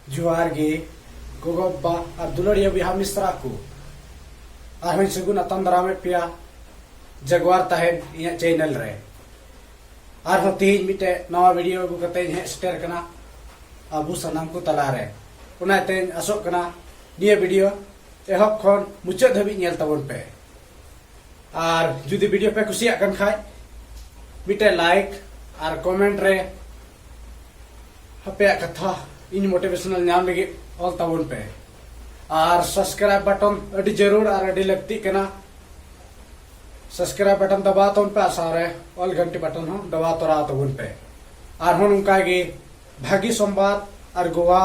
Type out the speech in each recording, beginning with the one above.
जुआर गे गोगोबा और दुलड़िया बिहा मिश्रा को आरहन सगुन अतम दारामे पिया जगवार तहन इन चैनल रे आरह तीन मिटे नवा वीडियो अगू कते हे स्टेर कना अबू सनाम को तला रे उनाते आसोक कना निया वीडियो एहब खन मुचाद धाबी नेल तबन पे और जुदी वीडियो पे कुसिया कन खाय मिटे लाइक और कमेंट रे हपे कथा इन मोटिवेशनल नाम लगे ऑल तबन पे और सब्सक्राइब बटन अड़ी जरूर और अड़ी लगती कना सब्सक्राइब बटन दबा तो पे आशा रे ऑल घंटी बटन हो दबा तोरा तबन पे और हन उनका गे भागी संवाद और गोवा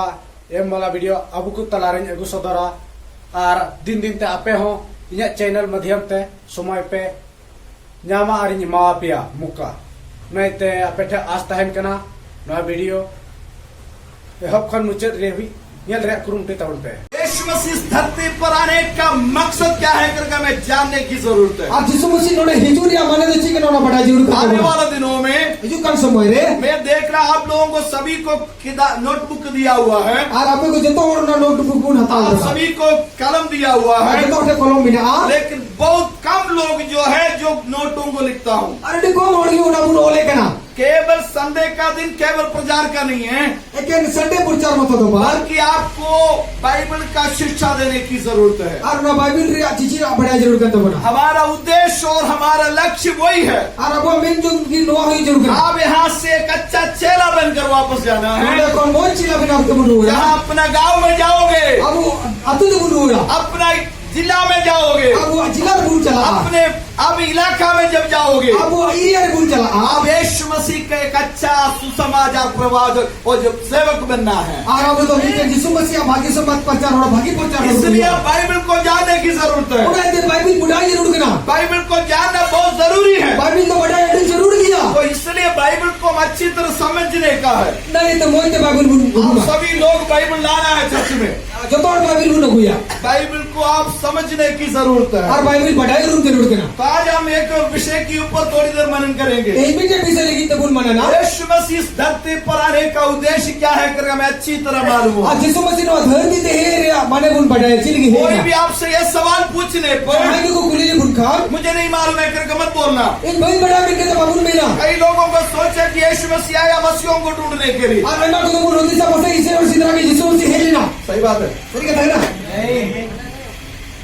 एम वाला वीडियो अबू को तलारे अगू सदरा और दिन दिन ते आपे हो इन चैनल माध्यम ते समय पे नामा और मा पिया मुका नैते आपे ठे आस तहन कना नवा वीडियो एहब खन मुचाद रे हुई नेल रे कुरुमटे तबन पे यीशु मसीह इस धरती पर आने का मकसद क्या है करके हमें जानने की जरूरत है। आप यीशु मसीह नोने हिजूरिया माने दे छी के नोना बड़ा जरूर आने वाले दिनों में हिजू कन समय रे मैं देख रहा आप लोगों को सभी को नोटबुक दिया हुआ है और आपे को जतो और नोटबुक बुन हता आप सभी को कलम दिया हुआ है जतो के कलम बिना लेकिन बहुत कम लोग जो है जो नोटों को लिखता हूँ। अरे देखो मोड़ी उना बुन ओले कना केवल संडे का दिन केवल प्रचार का नहीं है लेकिन संडे प्रचार मत दो बार बल्कि आपको बाइबल का शिक्षा देने की जरूरत है और ना बाइबल रे चीज बड़ा जरूर कर दो बना हमारा उद्देश्य और हमारा लक्ष्य वही है। और अब मेन जो की नो हुई जरूर कर आप यहाँ से एक अच्छा चेला बनकर वापस जाना है। कौन मोन चिला बिना आपके बुन हुआ जहाँ अपना गांव में जाओगे अब अतु बुन हुआ अपना जिला में जाओगे अब जिला बुन चला अपने अब इलाका में जब जाओगे अब एरिया बुन चला आप यीशु मसीह का एक अच्छा सुसमाचार प्रवाचक और जो सेवक बनना है। और अब तो यीशु मसीह भागी से मत प्रचार हो भागी प्रचार इसलिए बाइबल को जानने की जरूरत है। उन्हें बाइबल बुढ़ाई जरूर करना बाइबल को जानना बहुत जरूरी है। बाइबल तो बड़ा जरूर किया तो इसलिए बाइबल को हम अच्छी तरह समझने का है। नहीं तो मोई तो बाइबल बुन सभी लोग बाइबल लाना है चर्च में जो तो बाइबल बुन हुआ बाइबल को आप समझने की जरूरत है और बाइबल बढ़ाई जरूर करना। आज हम एक विषय के ऊपर थोड़ी देर मनन करेंगे। विषय लेगी तो बुन माना ना यीशु मसीह इस धरती पर आने का उद्देश्य क्या है करके हमें अच्छी तरह मालूम है। यीशु मसीह ने धरती ते हे माने बुन बढ़ाई चिलगी कोई भी आपसे ये सवाल पूछने पर आगे को कुली बुन खा मुझे नहीं मालूम है करके मत बोलना। इन भाई बड़ा करके तो बाबू मेरा कई लोगों को सोचा कि यीशु मसीह आया मसीहों को ढूंढने के लिए और अन्ना को तो बुन होती सब से इसे और सिद्रा के यीशु मसीह है लेना सही बात है। सही कहता है ना नहीं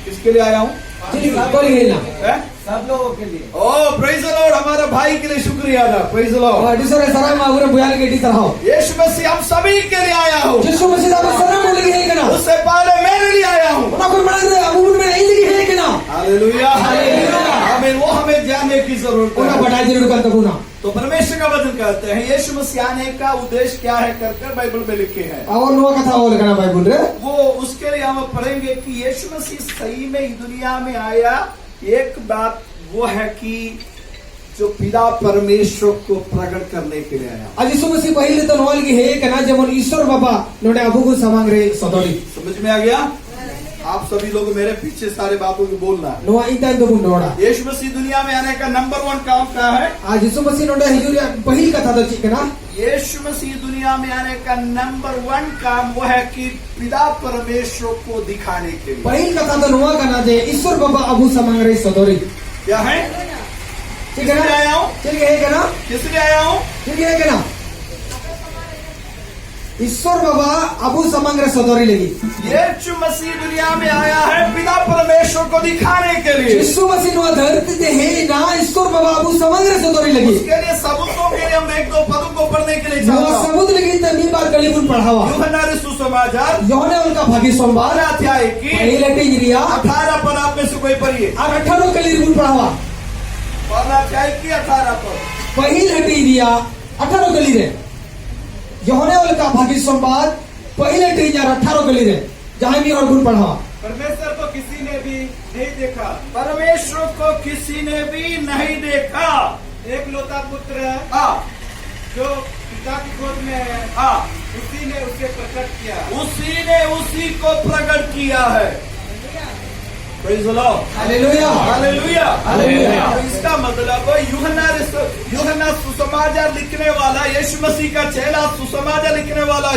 किसके लिए आया हूँ बोल है ना सब लोगों के लिए। ओ प्रेज द लॉर्ड हमारे भाई के लिए शुक्रिया ना प्रेज द लॉर्ड। और दूसरे सराय में पूरे बुयाल के डी तरह यीशु मसीह हम सभी के लिए आया हूँ। यीशु मसीह का सलाम बोलेगी है ना उससे पहले मेरे लिए आया हूँ। ना कोई बड़ा रे अबू में नहीं लिखी है कि ना हालेलुया हालेलुया हमें वो हमें जानने की जरूरत उन्हें है। बढ़ाई जरूर करता हूँ ना तो परमेश्वर का वचन कहते हैं यीशु मसीह आने का उद्देश्य क्या है करके बाइबल में लिखे हैं और नुआ कथा और लिखना बाइबल रे वो उसके लिए हम पढ़ेंगे कि यीशु मसीह सही में इस दुनिया में आया। एक बात वो है कि जो पिता परमेश्वर को प्रकट करने के लिए आया। आज यीशु मसीह पहले तो नॉल की है कना जब ईश्वर बाबा नोडे अबू को समांग रे सदोली समझ में आ गया। आप सभी लोग मेरे पीछे सारे बातों को बोलना है। नुआ इता तो बुन नोडा यीशु मसीह दुनिया में आने का नंबर 1 काम क्या है। आज यीशु मसीह नोडे हिजूरी पहली कथा तो चिकना यीशु मसीह दुनिया में आने का नंबर 1 काम वो है कि पिता परमेश्वर को दिखाने के लिए। पहली कथा तो नुआ कना जे ईश्वर बाबा अबू समांग रे सदोली क्या है ठीक है ना आया हूँ ठीक है कना किसलिए आया हूँ ठीक है कना ईश्वर बाबा अबू समांग रे सदोरी लगी। यीशु मसीह दुनिया में आया है पिता परमेश्वर को दिखाने के लिए। यीशु मसीह नो धरती ते है ना ईश्वर बाबा अबू समांग रे सदोरी लगी। उसके लिए सबूतों के लिए हम एक दो पदों को पढ़ने के लिए नो चाहता हूँ। सबूत लगी तमी बार कलीबुन पढ़ावा यूहन्ना रे सुसमाचार योने उनका भागी सोमवार 12 अध्याय की पहले टिजरिया 18 पद आप में से कोई पढ़िए। और 18 कलीबुन पढ़ावा 12 अध्याय की 18 पद पहले टिजरिया 18 कली रे योने उनका भागी सोमवार पहले टिजरिया 18 कली रे जहां भी और गुण पढ़ावा। परमेश्वर को किसी ने भी नहीं देखा परमेश्वर को किसी ने भी नहीं देखा। एक लौता पुत्र है हाँ जो पिता की गोद में है हाँ उसी ने उसे प्रकट किया। उसी ने उसी को प्रकट किया है। Praise the Lord. Hallelujah hallelujah hallelujah. तो इसका मतलब यूहन्ना सुसमाचार लिखने वाला यीशु मसीह का चेला, सुसमाचार लिखने वाला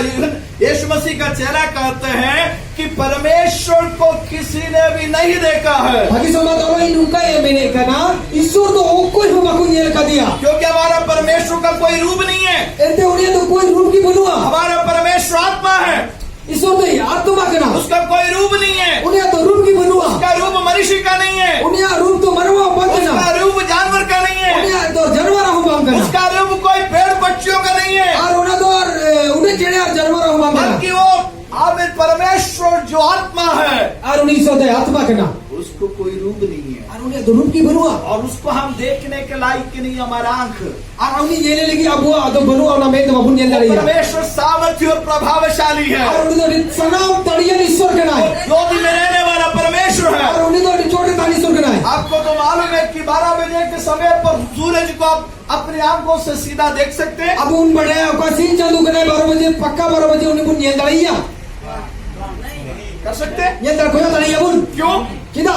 यीशु मसीह का चेला कहते हैं कि परमेश्वर को किसी ने भी नहीं देखा है, Bagi sobat Allah inuka ya menekana isur to okoi humaku nyel kadia. क्योंकि हमारा परमेश्वर का कोई रूप नहीं है। Ente unia to koi रूप की बनua. हमारा परमेश्वर आत्मा है, Isur to ya atma kana. उसका कोई रूप नहीं है, Unia to रूप की बनua. उसका रूप मनुष्य का नहीं है, Unia रूप to marwa उसका panchana. रूप जानवर का नहीं है, Unia to janwara humam kana. उसका रूप कोई पेड़ पक्षियों का नहीं है, Ar una to une chede ar janwara humam kana. बल्कि वो आमिर परमेश्वर जो आत्मा है Ar uni isur to atma kana. उसको कोई रूप नहीं है, Ar unia to रूप की बनua. और उसको हम देखने के लायक नहीं, हमारा आंख। Ar uni nyele lagi abu ato बनua na me to babun nyel dari. परमेश्वर सामर्थ्य और प्रभावशाली है, Ar uni to sanam tadiyan isur kana. ज्योति में रहने वाला परमेश्वर है। Ar uni to chote tani isur kana. आपको तो मालूम है कि 12 बजे के समय पर सूरज को आप अपनी आंखों से सीधा देख सकते हैं। Abu un bade ka sin chandu kana 12 baje pakka 12 baje uni pun nyel dari ya. कर सकते हैं, Nyel dar koyo dari ya bun. क्यों? Kita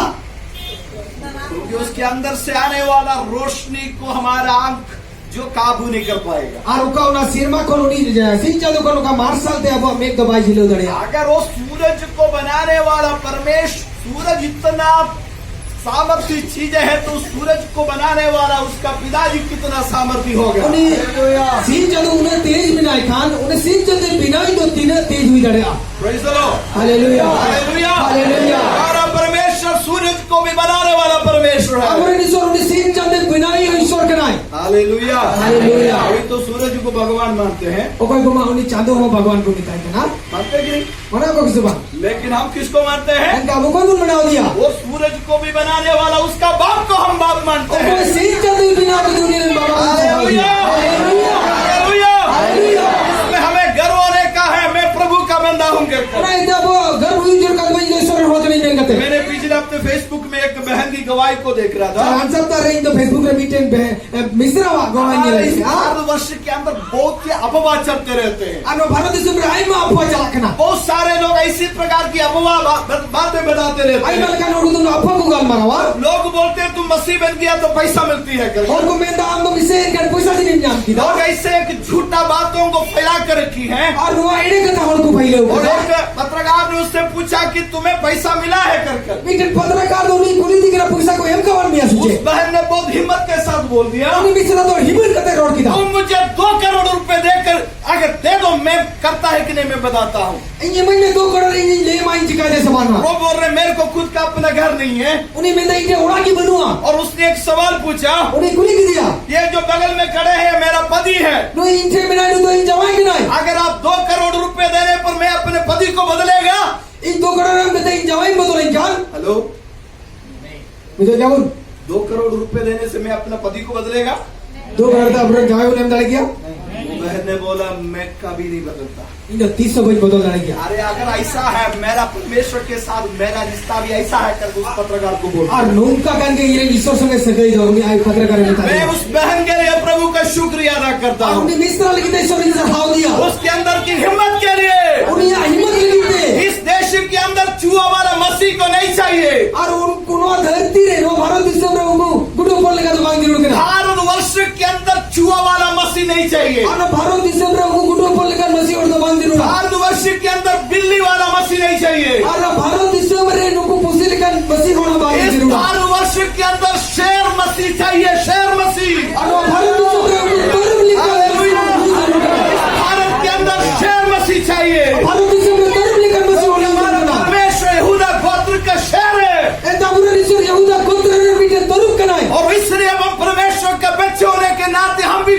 क्योंकि उसके अंदर से आने वाला रोशनी को हमारा आंख जो काबू नहीं कर पाएगा। aruka una sirma kono ni sin chandu kono ka marsal te abu meg to bai jilo dari ya. अगर वो सूरज को बनाने वाला परमेश्वर, सूरज इतना सामर्थ्य चीज है तो सूरज को बनाने वाला उसका पिताजी कितना सामर्थ्य होगा। Uni sin chandu une tej binai khan une sin chandu binai to tine tej hui dari ya. Praise the Lord. Hallelujah. Hallelujah. Hallelujah. हमारा परमेश्वर सूरज को भी बनाने वाला परमेश्वर है। Amore ni sor uni sin chandu binai ho isor kanai. Hallelujah. Hallelujah. अभी तो सूरज को भगवान मानते हैं, Okoi goma uni chandu ho bhagwan ko nitai kana. मानते कि नहीं? Mana ko kisuba. लेकिन हम किसको मानते हैं? En ka abu ko bun banao diya. वो सूरज को भी बनाने वाला उसका बाप को हम बाप मानते Okoi हैं। sin chandu binai to dunia ni baba. Hallelujah. Hallelujah. Hallelujah. Hallelujah. इसमें हमें गर्व होने का है, मैं प्रभु का बंदा हूँ कहकर। Ora ita bo gar hui jor ka bai isor ho tani ben kate. मैंने पिछले हफ्ते फेसबुक में एक बहन की गवाही को देख रहा था। Answer ta rein to Facebook re meeting be misra wa gawai हमारे ni इस lai. भारतवर्ष के अंदर बहुत से अफवाह चलते रहते हैं। Ano bharat desam re ai ma apwa jalakna. बहुत सारे लोग ऐसी प्रकार की अफवाह बातें बताते रहते Ai हैं। mal kan oru tu apwa ko gal marawa. लोग बोलते हैं तुम मसीह बन गया तो पैसा मिलती है करके। Or ko menda am to misen kan puisa din nyam ki da. लोग ऐसे एक झूठा बातों को फैला कर रखी है। Or no ide kata hor ko phaile और ho. एक पत्रकार ने उससे पूछा कि तुम्हें पैसा मिला है करके। Meeting patrakar do ni kuli dikra puisa ko em kawan mi उस asuje. बहन ने बहुत हिम्मत के साथ बोल दिया, Ani misra to himan kate road ki da. तुम मुझे 2 करोड़ रुपए देकर अगर दे दो, मैं करता है कि नहीं मैं बताता हूँ। Ini main 2 crore ini le main jika de samana. वो बोल रहे मेरे को खुद का अपना घर नहीं है। Uni menda ite ora ki banua. और उसने एक सवाल पूछा, Uni kuli ki dia. ये जो बगल में खड़े हैं मेरा पति है, No inte mina do in jawai ki nai. अगर आप 2 करोड़ रुपए देने पर मैं अपने पति को बदलेगा? In 2 crore ram beta in jawai bodolai kan. Hello, Mito jawun. 2 crore रुपए देने से मैं अपने पति को बदलेगा? 2 crore ta apna jawai unem dal gaya. वो बहन ने बोला मैं कभी नहीं बदलता। Ino 300 boj bodol dal gaya. अरे अगर ऐसा है, मेरा परमेश्वर के साथ मेरा रिश्ता भी ऐसा है करके उस पत्रकार को बोल। और नूका kan ke ye isor sange sagai do uni ai patrakar ne मैं ta. उस बहन के लिए प्रभु का शुक्रिया अदा करता हूँ, Uni misra lagi te isor ni hau dia. उसके अंदर की हिम्मत के लिए। Uni ya himmat lagi te. इस देश के अंदर चूहा वाला मसीह को नहीं चाहिए। और उन कुनो धरती रे नो भारत दिसम रे उनु गुडो पर लगा तो मांग दिनु केना. भारतवर्ष के अंदर चूहा वाला मसीह नहीं चाहिए। और भारत दिसम रे उनु गुडो पर लगा मसी और तो मांग दिनु. भारतवर्ष के अंदर बिल्ली वाला मसीह नहीं चाहिए। और भारत दिसम रे नुको पुसी लेकर मसी होना मांग इस दिनु. भारतवर्ष के अंदर शेर मसीह चाहिए, शेर मसीह। और भारत दिसम रे उनु तरफ हालेलुया। लेकर इस भारत के अंदर शेर मसीह चाहिए। भारत दिसम रे तरफ लेकर मसी होना हमारा मांग. परमेश्वर यहूदा गोत्र का शेर है, एता बुरा दिसम यहूदा गोत्र रे बीटे तरफ कनाय. और इसलिए हम परमेश्वर के बच्चे होने के नाते हम भी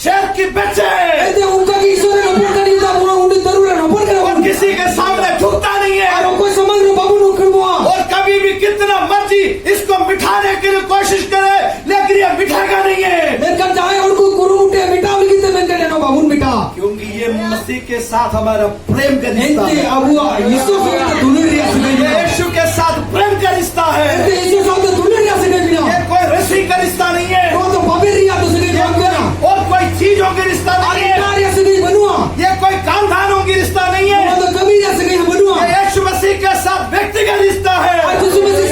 शेर की बच्चे हैं। एते उनका की ईश्वर रे नपर करी ता बुरा उंडे तरफ रे नपर करा. और किसी के सामने झुकता नहीं है, और कोई समझ रे बाबू नु करबो. और कभी भी कितना मर्जी इसको मिठाने के लिए कोशिश करे, लेकिन ये मिठाएगा नहीं है, लेकर जाए और को गुरु मुटे मिटा बोली ते मैं कहने नो बाबू मिटा. क्योंकि ये मसीह के साथ हमारा प्रेम का रिश्ता एंते है। अबुआ यीशु से दुनिया रे ये सगे. यीशु के साथ प्रेम का रिश्ता है। एंते यीशु से दुनिया रे सगे बिना. ये कोई रस्सी का रिश्ता नहीं है, तो बाबेरिया तो सगे काम करना. और कोई चीजों की रिश्ता नहीं है, कार्य से नहीं बनुआ. ये कोई कामधानों की रिश्ता नहीं है। तो कभी ऐसे नहीं बनुआ. ये यीशु मसीह के साथ व्यक्तिगत रिश्ता है। आज यीशु मसीह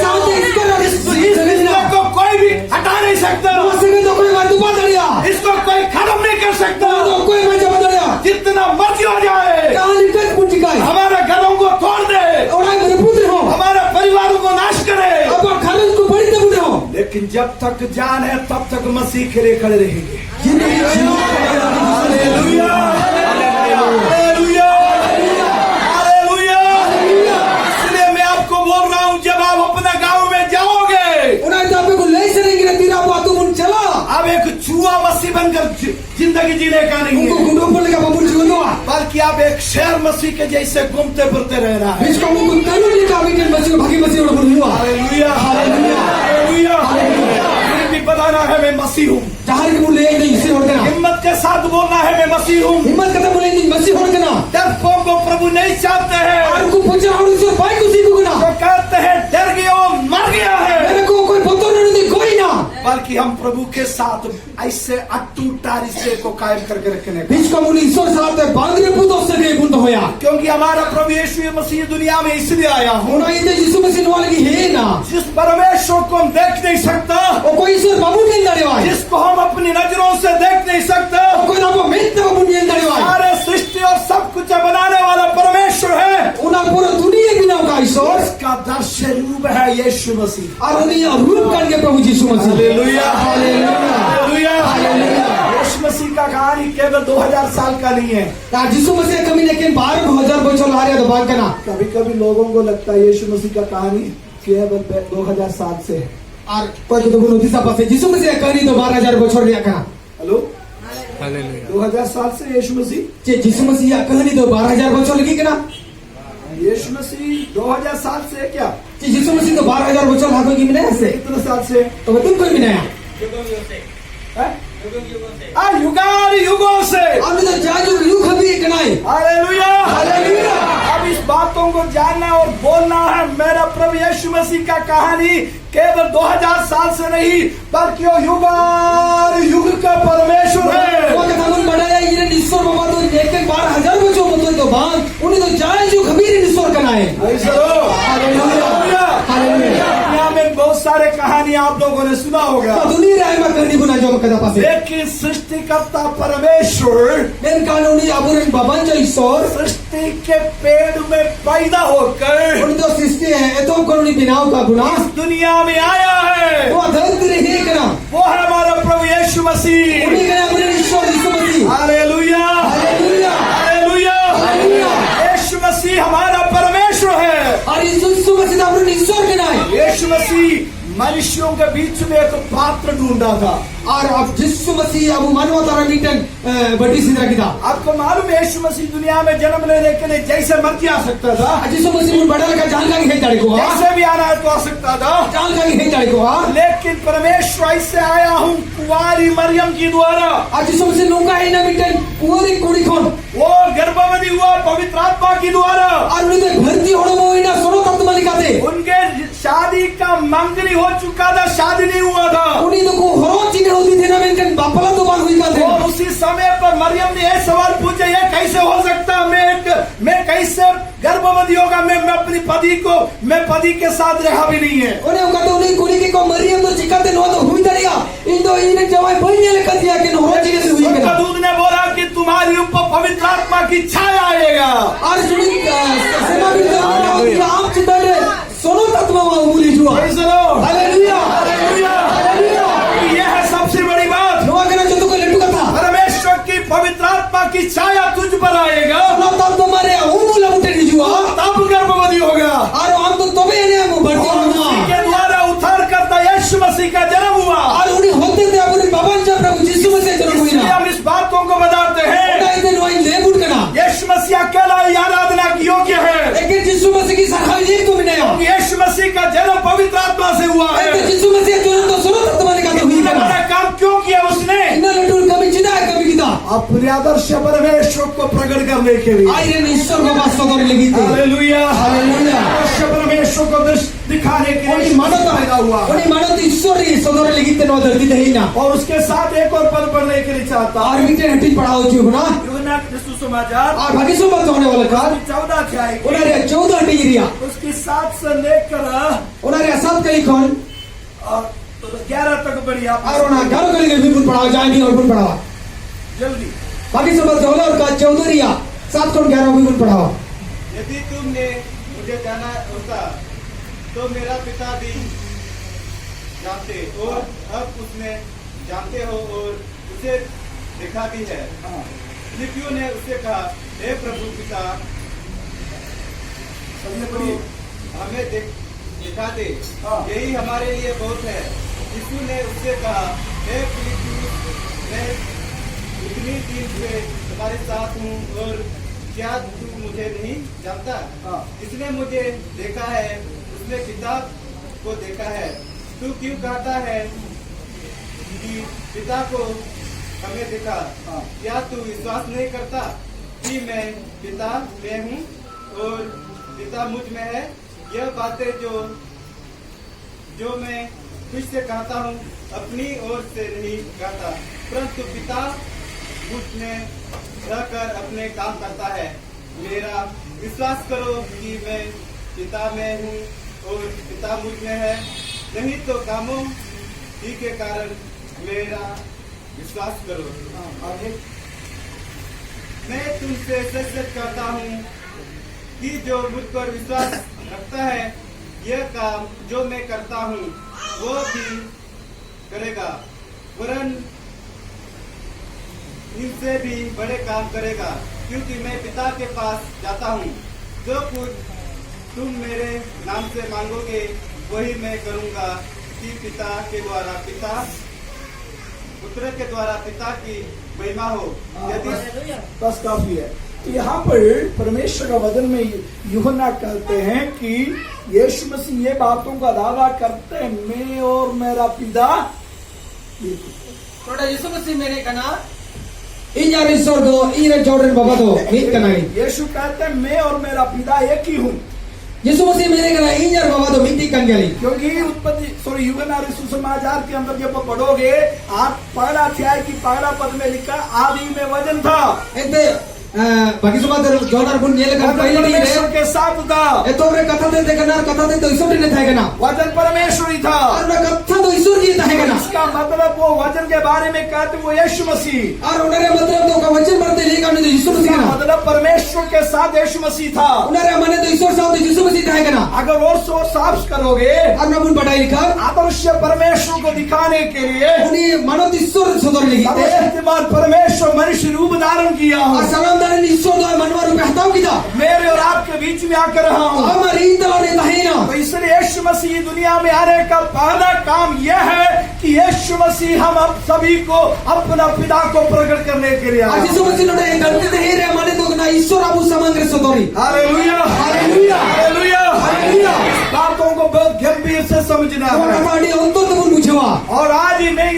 मर्जी हो जाए, kahit ikat pun cikai. हमारे घरों को तोड़ दे, Orang yang berputri ho. हमारे परिवारों को नाश करे, Apa kharus ko bari tabun ho. लेकिन जब तक जान है तब तक मसीह के लिए खड़े रहेंगे। Jindagi jiwa. Hallelujah, hallelujah, hallelujah. इसलिए मैं आपको बोल रहा हूँ, जब आप अपना गांव में जाओगे, Orang itu apa ko lay sering kira tira apa tu pun chala. अब एक चूहा मसीह बनकर जिंदगी जीने का नहीं Ungu है, gunung pun lega babun jiwa doa. बल्कि आप एक शेर मसीह के जैसे घूमते फिरते रहना है। Bis kamu pun tahu ni kami kan masih bagi masih orang berdua. Hallelujah, hallelujah, hallelujah. फिर भी बताना है मैं मसीह हूँ, Jahar ke boleh ini isi orang kena. हिम्मत के साथ बोलना है मैं मसीह हूँ। Himmat kata boleh ini masih orang kena. डरपों को प्रभु नहीं चाहते हैं, Aku punya orang itu baik usi ku kena. तो कहते हैं डर गया और मर गया है, Mereka koi foto nanti koi na. बल्कि हम प्रभु के साथ ऐसे अटूट रिश्ते को कायम करके रखने का, Bis kamu ni isor saat bangre putus segi pun hoya. क्योंकि हमारा प्रभु यीशु मसीह दुनिया में इसलिए आया हूँ, Ona itu Yesus masih nual lagi he na. जिस परमेश्वर को हम देख नहीं सकता, O koi isor babun ni dari wai. जिसको हम अपनी नजरों से देख नहीं सकते, O koi napa mente babun ni dari wai. सारे सृष्टि और सब कुछ बनाने वाला परमेश्वर है, Ona pura dunia bina ka isor. इसका दर्शन रूप है यीशु मसीह। Aruni रूप kan ke Prabhu Yesus masih. Hallelujah, Haleluya. Hallelujah, hallelujah. यीशु मसीह का कहानी केवल 2000 साल का नहीं है। Nah, Yesus masih kami nekin 12,000 bocor lari ada bang kena. कभी कभी लोगों को लगता है यीशु मसीह का कहानी केवल 2000 साल से है। Ar koi kita bunuh di siapa sih? Yesus masih kali itu 12,000 bocor dia kena. Hello, 2000 साल से यीशु मसीह, Cik Yesus masih kali itu 12,000 bocor lagi kena. यीशु मसीह 2000 साल से है क्या? Cik Yesus masih itu 12,000 bocor lagu gimana sih? कितने साल से तो betul koi mina ya? है? युगान युगों से। Ami तो जाजू यू कभी कना है. Hallelujah, hallelujah. अब इस बातों को जानना और बोलना है, मेरा प्रभु यीशु मसीह का कहानी केवल 2000 साल से नहीं, बल्कि वो युगान युग का परमेश्वर Kau है। kata mun badaya ini nisor bawa tu nekin 12,000 bocor betul itu bang. Uni तो जाजू कभी nisor kena है. Hallelujah, Haleluya. दुनिया में बहुत सारे कहानी आप लोगों ने सुना होगा, तो दुनिया राय में करनी बुना जो कदा पासे. लेकिन सृष्टिकर्ता परमेश्वर Dan kanuni aburin baban jo isor. सृष्टि के पेड़ में पैदा होकर Uni तो सृष्टि है. Itu kanuni binau ka guna. दुनिया में आया है, वो धरती रही कना. वो है हमारा प्रभु यीशु मसीह। Uni kena aburin isor Yesus masih. Hallelujah, Haleluya. Hallelujah, hallelujah. यीशु मसीह हमारा परमेश्वर है। और Yesus masih aburin isor kena है. यीशु मसीह मनुष्यों के बीच में एक पात्र ढूंढा था। और अब Yesus masih abu मानव तारा मीटन बड़ी सिद्रा kita. आपको मालूम है यीशु मसीह दुनिया में जन्म लेने के लिए जैसे मर्जी आ सकता था, Yesus masih mun badal ka jalan kaki hentai ko. जैसे भी आना है तो आ सकता था, Jalan kaki hentai ko. लेकिन परमेश्वर ऐसे आया हूँ कुंवारी मरियम की द्वारा। और Yesus masih nungka है ना मीटन कुरी कुड़ी खोन. वो गर्भवती हुआ पवित्र आत्मा की द्वारा। और उन्हें तो भर्ती होने में इना सोनो तत्व लिखाते. उनके शादी का मंगनी हो चुका था, शादी नहीं हुआ था। उन्हीं तो को हरो चीने होती थी ना मीटन बापला तो बात हुई का थे. और उसी समय पर मरियम ने यह सवाल पूछा, ये कैसे हो सकता, मैं कैसे गर्भवती होगा, मैं पति के साथ रहा भी नहीं है। उन्हें कहते उन्हीं कुड़ी के को मरियम तो चिकाते नो तो हुई तरिया. इन तो इन्हें जवाब बहने लेकर दिया कि हरो चीने से हुई स्वर्गदूत करा. ने बोला कि तुम्हारी ऊपर पवित्र आत्मा की छाया आएगा। और सुनी सेना भी तो आप चिताले सोनो तत्व में उमूली जुआ. Praise the Lord. Hallelujah. Hallelujah. Hallelujah. यह है सबसे बड़ी बात, नोआ के ना जो तो कोई लट्टू का था. परमेश्वर की पवित्र आत्मा की छाया तुझ पर आएगा, सोनो तत्व मारे उमूला उठे नहीं जुआ. तब गर्भवती होगा। और हम तो तबे इन्हें बढ़ती और होना. उसी के द्वारा उद्धार करता यीशु मसीह का जन्म हुआ। और उन्हें होते थे अपने बाबा जब प्रभु यीशु मसीह जन्म हुई इसलिए ना. हम इस बातों को बताते हैं, उन्हें इतने नोई ले बुट करना. यीशु मसीह अकेला ही आराधना की योग्य है। लेकिन यीशु मसीह की सरखाई एक तो भी नहीं है. यीशु मसीह का जन्म पवित्र आत्मा से हुआ है। तो यीशु मसीह जो तो सोनो तत्व वाले का तो हुई इतना करना. बड़ा काम क्यों किया उसने? इन्हें लट्टू कभी चिदा है कभी किदा. अपने आदर्श परमेश्वर को प्रकट करने के लिए। आइरे ने ईश्वर को वास्तव में लगी थी. Hallelujah, hallelujah. आदर्श परमेश्वर को दिखाने के लिए उन्हीं मानो तो पैदा हुआ। उन्हीं मानो तो ईश्वर ही सदर लगी थे नो धरती थे ही ना. और उसके साथ एक और पद पढ़ने के लिए चाहता और हूं। मीटे हटी पढ़ाओ चुप ना. यूहन्ना के सुसमाचार और बाकी सब बात होने वाला का. 14 अध्याय की उन्हें 14 हटी गिरिया. उसकी 7 से लेकर उन्हें सब कहीं खोन. 11 तक पढ़ी आप और उन्हें घरों के लिए भी बुन पढ़ाओ जाएंगे और बुन पढ़ाओ. जल्दी। बाकी सब बात होने और का 14 रिया. 7-11 अभी गुण पढ़ाओ। यदि तुमने मुझे जाना होता तो मेरा पिता भी जानते और अब उसने जानते हो और उसे देखा भी है। फिलिप्पियों ने उससे कहा, हे प्रभु पिता को हमें दिखा दे, यही हमारे लिए बहुत है। यीशु ने उससे कहा, हे फिलिप्पियुस, मैं इतनी दिन से तुम्हारे साथ हूँ और क्या तू मुझे नहीं जानता? इसने मुझे देखा है, उसने पिता को देखा है। तू क्यों कहता है कि पिता को हमें देखा? क्या तू विश्वास नहीं करता कि मैं पिता में हूँ और पिता मुझ में है? यह बातें जो मैं तुझसे कहता हूँ अपनी ओर से नहीं कहता, परंतु पिता मुझ में रहकर अपने काम करता है। मेरा विश्वास करो कि मैं पिता में हूँ और पिता मुझ में है, नहीं तो कामों ही के कारण मेरा विश्वास करो। आगे, मैं तुमसे सच सच कहता हूँ कि जो मुझ पर विश्वास रखता है, यह काम जो मैं करता हूँ वो भी करेगा, वरन इनसे भी बड़े काम करेगा, क्योंकि मैं पिता के पास जाता हूँ। जो कुछ तुम मेरे नाम से मांगोगे वही मैं करूँगा, कि पिता के द्वारा पिता, पुत्र के द्वारा पिता की महिमा हो। यदि बस काफी है। तो यहाँ पर परमेश्वर का वचन में यूहन्ना कहते हैं कि यीशु मसीह ये बातों का दावा करते हैं, मैं और मेरा पिता। Saudara Yesus Masihi menekana inyar isor do ire Jordan baba do mit kanai. यीशु कहते हैं मैं और मेरा पिता एक ही हूँ। Yesus Masihi menekana inyar baba do miti kangali. क्योंकि उत्पत्ति यूहन्ना सुसमाचार के अंदर जब पढ़ोगे, आप पहला अध्याय की पहला पद में लिखा आदि में वचन था। Ente bagi semua Jordan pun nyelekan paile ni परमेश्वर re. के साथ था। Eto re katha de dekana katha de to isor ne thai kana. वचन परमेश्वर ही था। Ar na katha to isor ji thai kana. इसका मतलब वो वचन के बारे में कहते वो यीशु मसीह। Ar unare matlab to ka वचन बरते ले kana to Yesus Masihi kana. मतलब परमेश्वर के साथ यीशु मसीह था। Unare mane to isor sa to Yesus Masihi thai kana. अगर और सोच साफ करोगे, Ar na pun badai likha. आदर्श परमेश्वर को दिखाने के लिए Uni manot isor sodor likite. इस्तेमाल परमेश्वर मनुष्य रूप धारण किया Ar हूँ। salam daran isor do manwaru pe hataw kita. मेरे और आपके बीच में आकर रहा हूँ। Amar indala ne tahina. तो इसलिए यीशु मसीह दुनिया में आने का पहला काम यह है कि यीशु मसीह हम अब सभी को अपना पिता को प्रकट करने के लिए आया। Yesus Masihi no de ganti de here mane to na isor abu samangre sodori. Hallelujah, hallelujah, hallelujah, hallelujah. बातों को बहुत गंभीर से समझना Kau है। kata dia untuk tu pun bucewa. और आज ही मैं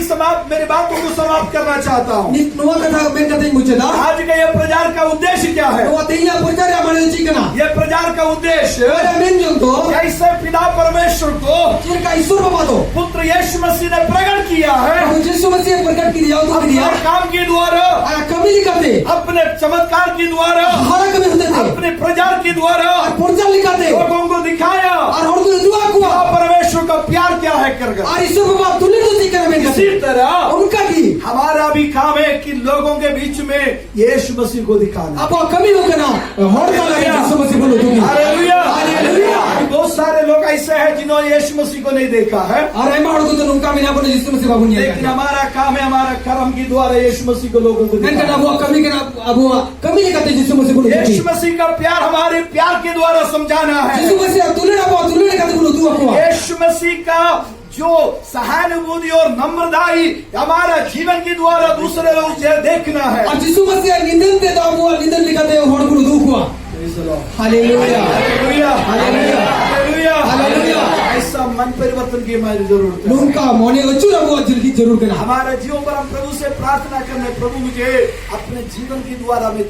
मेरी बातों को समाप्त करना चाहता हूँ। Ni nuwa kata ben kata buceda. आज का ये प्रचार का उद्देश्य क्या है? Nuwa tinya percaya mane cikana. ये प्रचार का उद्देश्य Ada menjong to. कैसे पिता परमेश्वर को Cirka isor bapa to. पुत्र यीशु मसीह ने प्रकट किया है। Kalau Yesus Masihi प्रकट की दिया तो अपने दिया. काम के द्वारा, Ada kami likate. अपने चमत्कार के द्वारा, Hara kami होते थे. अपने प्रचार के द्वारा Ar porjal likate. लोगों को दिखाया Ar hordu dua पिता kuwa. परमेश्वर का प्यार क्या है करके। Ar isor bapa tulir to cikana ben इसी kate. तरह Unka ki. हमारा भी काम है कि लोगों के बीच में यीशु मसीह को दिखाना। Apa kami hokana. Hordu lagi Yesus Masihi bolu tu. Hallelujah, hallelujah. बहुत सारे लोग ऐसे हैं जिन्होंने यीशु मसीह को नहीं देखा है, Ar emma hordu tu nungka mina pun Yesus Masihi babu ni. लेकिन हमारा काम है हमारा कर्म के द्वारा यीशु मसीह को लोगों को Ben kata दिखाना। abu kami kana abu kami likate Yesus Masihi bolu. यीशु मसीह का प्यार हमारे प्यार के द्वारा समझाना है। Yesus Masihi tulir apa tulir likate bolu tu aku. यीशु मसीह का जो सहानुभूति और नम्रदाई हमारा जीवन के द्वारा दूसरे लोग देखना है। Ar Yesus Masihi nindan te to abu nindan likate hordu bolu tu aku. Haleluya. Hallelujah, hallelujah, hallelujah, hallelujah. ऐसा मन परिवर्तन की हमारी जरूरत है। Nungka mone achura abu jilki jarur kana. हमारे जीवन पर हम प्रभु से प्रार्थना करने, प्रभु मुझे अपने जीवन के द्वारा मैं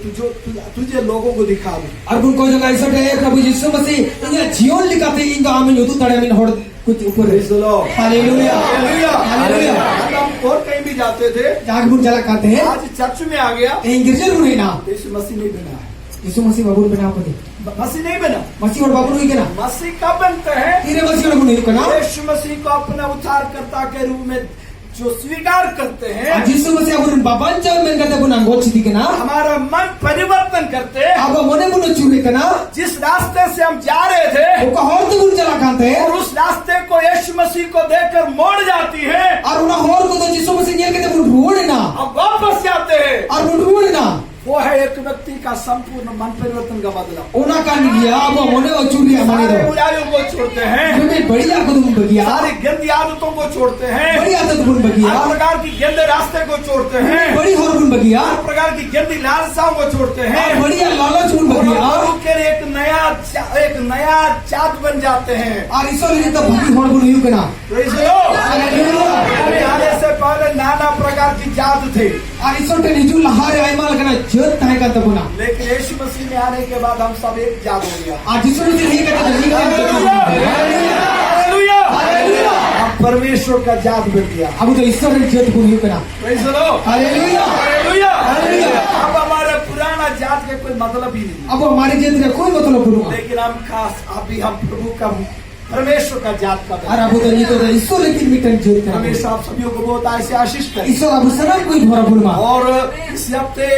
तुझे लोगों को दिखा दूं। Ar pun ko jaga isa hai Prabhu Yesus Masihi inya jion likate inga amin yotu tade amin hord कुछ ऊपर Praise the Lord. Hallelujah hallelujah, hallelujah हम और कहीं भी जाते थे, जाग बुन चला करते हैं आज चर्च में आ गया, गिरजर बुन ना यीशु मसीह नहीं बना है। यीशु मसीह बाबू बना पड़े मसीह नहीं बना, मसीह और बाबू नहीं कना मसीह कब बनते हैं? तेरे मसीह और नहीं कना यीशु मसीह को अपना उद्धारकर्ता के रूप में जो स्वीकार करते हैं, यीशु मसीह बुन बाबन चाव में कहते बुन अंगोच दी कना हमारा मन परिवर्तन करते हैं, चूरे कना जिस रास्ते से हम जा रहे थे उका होर तो गुन चला कांते और उस रास्ते को यीशु मसीह को देखकर मोड़ जाती है, और उना होर को तो जिसो मसीह नेल के बुन रोड ना अब वापस जाते हैं। और बुन रोड ना वो है एक व्यक्ति का संपूर्ण मन परिवर्तन का बदलाव। उना कान गया अब मोने ओ चूरी हमारे सारे दो बुराइयों को छोड़ते हैं, में बढ़िया कदम बगिया सारी गंदी आदतों को छोड़ते हैं, बड़ी आदत गुन हर बगिया प्रकार की गंदे रास्ते को छोड़ते हैं, बड़ी होर गुन बगिया हर प्रकार की गंदी लालसाओं को छोड़ते और हैं बढ़िया लालच गुन और बगिया प्रभु के लिए एक नया जात बन जाते हैं। और इसलिए तो भगी होर गुन यू कना Praise the Lord। हालेलुया अभी आने से पहले नाना प्रकार की जात थे, और इसोटे निजु लहारे आइमाल कना जत ताहे का तबुना लेकिन यीशु मसीह में आने के बाद हम सब एक जात हो गया। और जिसो मसीह नहीं कहता नहीं हालेलुया, हालेलुया अब परमेश्वर का जात बन गया। अब तो ईश्वर ने जत गुन यू कना Praise the Lord। Hallelujah hallelujah. Hallelujah. अब हमारे पुराना जात के कोई मतलब ही नहीं, अब हमारे जत का कोई मतलब नहीं लेकिन हम खास अभी हम प्रभु का परमेश्वर का जात का और अब तो नहीं तो ईश्वर लेकिन मिटन जत कना परमेश्वर आप सभी को बहुत ऐसे आशीष करे। ईश्वर अब सनम कोई भरा बुलमा और इस हफ्ते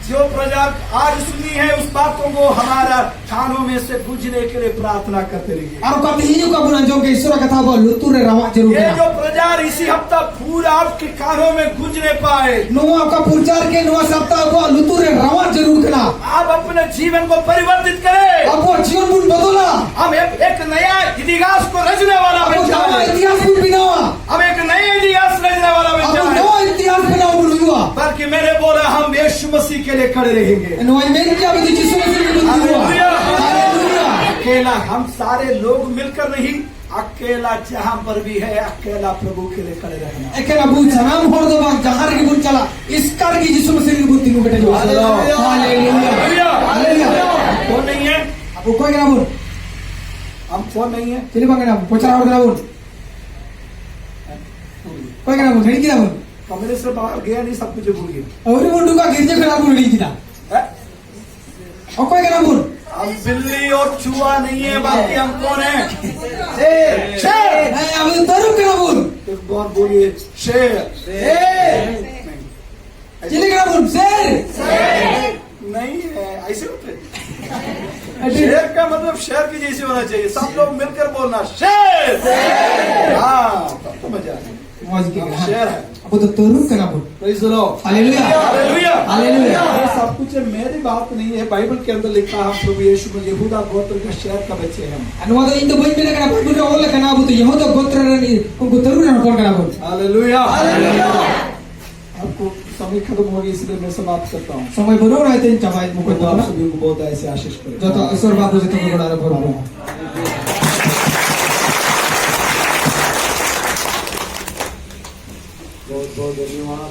जो प्रजा आज सुनी है उस बातों को हमारा कानों में से गूंजने के लिए प्रार्थना करते रहिए। और कभी ही का बुना जो के ईश्वर कथा बोल लुतुरे रवा जरूर ये कना जो प्रचार इसी हफ्ता पूरा आपके कानों में गूंजने पाए, नुआ का प्रचार के नुआ सप्ताह को लुतुरे रवा जरूर कना आप अपने जीवन को परिवर्तित करें। अब वो जीवन बुन बदला हम एक नया इतिहास को रचने वाला अब बन नवा जाए, इतिहास बुन बिनावा हम एक नया इतिहास रचने वाला बन अब जाए, नवा इतिहास बनाओ बुन हुआ बल्कि मैंने बोला हम यीशु मसीह के लिए खड़े रहेंगे। नुआ में क्या भी जिसो मसीह बुन हुआ हालेलुया। हालेलुया अकेला हम सारे लोग मिलकर नहीं, अकेला जहां पर भी है अकेला प्रभु के लिए खड़े रहना। एकेला बुन सनाम होर दो बाग जहार की बुन चला इस कार की जिसो मसीह की बुन तीनों बेटे जो हालेलुया। हालेलुया हालेलुया फोन नहीं है, अब कोई कना बुन हम फोन नहीं है, चली बांगना पोचरा और कना बुन कोई कना बुन नहीं किना बुन कमरे से बाहर गया नहीं, सब कुछ भूल गया। और बुन का गिरजे खड़ा बुन नहीं किना है? और कोई कना बुन हम बिल्ली और चूहा नहीं है, बाकी हम कौन है? शेर। नहीं अब तरुण कना बुन एक बार बोलिए शेर। चली कना बुन शेर नहीं है, ऐसे होते शेर का मतलब शेर की जैसे होना चाहिए, सब लोग मिलकर बोलना शेर। हाँ तब तो मजा आएगा। मौज के कना शेर है। अब तो तरुण कना बुन Praise the Lord। Hallelujah hallelujah. Hallelujah ये सब कुछ मेरी बात नहीं है, बाइबल के अंदर लिखा है प्रभु यीशु में यहूदा गोत्र के शहर का बच्चे हैं। अनुवाद इंदु बोई में कना बाइबल रे ओले कना अब तो यहूदा गोत्र रे उनको तरुण रे कौन कना बुन हालेलुया। आपको समय खत्म हो गई इसलिए मैं समाप्त करता हूँ। समय बरो रहे थे चबाई मुको तो तो आप ना सभी को बहुत ऐसे आशीष करें। जो तो ईश्वर बाबू जी तो बड़ा रे भरो बहुत बहुत धन्यवाद।